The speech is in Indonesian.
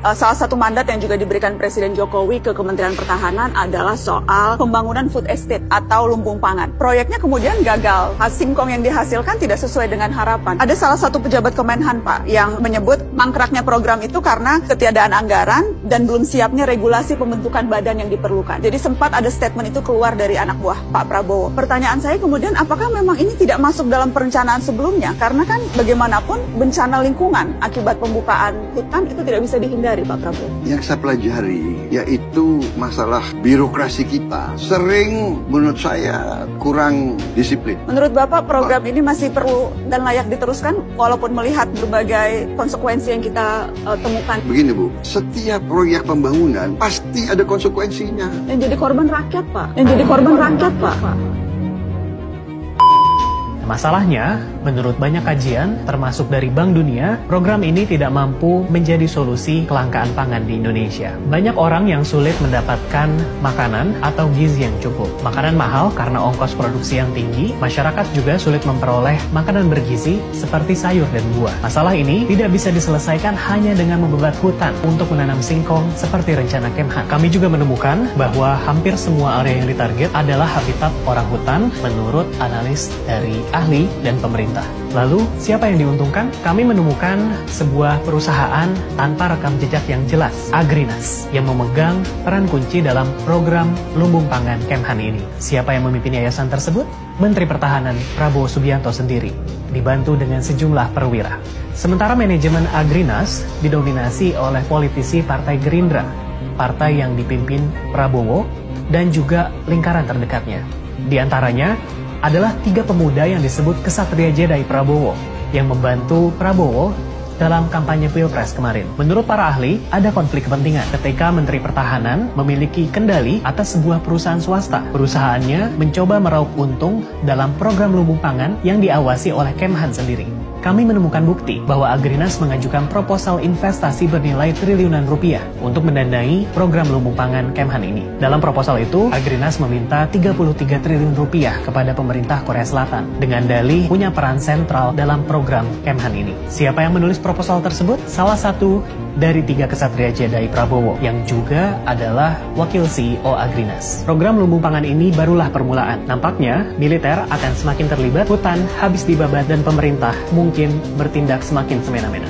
Salah satu mandat yang juga diberikan Presiden Jokowi ke Kementerian Pertahanan adalah soal pembangunan food estate atau lumbung pangan. Proyeknya kemudian gagal. Singkong yang dihasilkan tidak sesuai dengan harapan. Ada salah satu pejabat Kemenhan, Pak, yang menyebut mangkraknya program itu karena ketiadaan anggaran dan belum siapnya regulasi pembentukan badan yang diperlukan. Jadi sempat ada statement itu keluar dari anak buah Pak Prabowo. Pertanyaan saya kemudian, apakah memang ini tidak masuk dalam perencanaan sebelumnya? Karena kan bagaimanapun bencana lingkungan akibat pembukaan hutan itu tidak bisa dihindari, Pak Prabowo. Yang saya pelajari yaitu masalah birokrasi kita sering menurut saya kurang disiplin. Menurut Bapak program ini masih perlu dan layak diteruskan walaupun melihat berbagai konsekuensi yang kita temukan? Begini Bu, setiap proyek pembangunan pasti ada konsekuensinya. Yang jadi korban rakyat, Pak. Yang jadi korban rakyat, Pak. Masalahnya, menurut banyak kajian, termasuk dari Bank Dunia, program ini tidak mampu menjadi solusi kelangkaan pangan di Indonesia. Banyak orang yang sulit mendapatkan makanan atau gizi yang cukup. Makanan mahal karena ongkos produksi yang tinggi, masyarakat juga sulit memperoleh makanan bergizi seperti sayur dan buah. Masalah ini tidak bisa diselesaikan hanya dengan membebat hutan untuk menanam singkong seperti rencana Kemhan. Kami juga menemukan bahwa hampir semua area yang ditarget adalah habitat orang hutan menurut analis dari ahli dan pemerintah. Lalu, siapa yang diuntungkan? Kami menemukan sebuah perusahaan tanpa rekam jejak yang jelas, Agrinas, yang memegang peran kunci dalam program lumbung pangan Kemhan ini. Siapa yang memimpin yayasan tersebut? Menteri Pertahanan Prabowo Subianto sendiri, dibantu dengan sejumlah perwira. Sementara manajemen Agrinas didominasi oleh politisi Partai Gerindra, partai yang dipimpin Prabowo dan juga lingkaran terdekatnya. Di antaranya adalah 3 pemuda yang disebut Kesatria Jedi Prabowo yang membantu Prabowo dalam kampanye Pilpres kemarin. Menurut para ahli, ada konflik kepentingan ketika Menteri Pertahanan memiliki kendali atas sebuah perusahaan swasta. Perusahaannya mencoba meraup untung dalam program lumbung pangan yang diawasi oleh Kemhan sendiri. Kami menemukan bukti bahwa Agrinas mengajukan proposal investasi bernilai triliunan rupiah untuk mendanai program lumbung pangan Kemhan ini. Dalam proposal itu, Agrinas meminta 33 triliun rupiah kepada pemerintah Korea Selatan dengan dalih punya peran sentral dalam program Kemhan ini. Siapa yang menulis proposal tersebut? Salah satu dari 3 Kesatria Jedi Prabowo yang juga adalah wakil CEO Agrinas. Program lumbung pangan ini barulah permulaan. Nampaknya militer akan semakin terlibat, hutan habis dibabat dan pemerintah mungkin bertindak semakin semena-mena.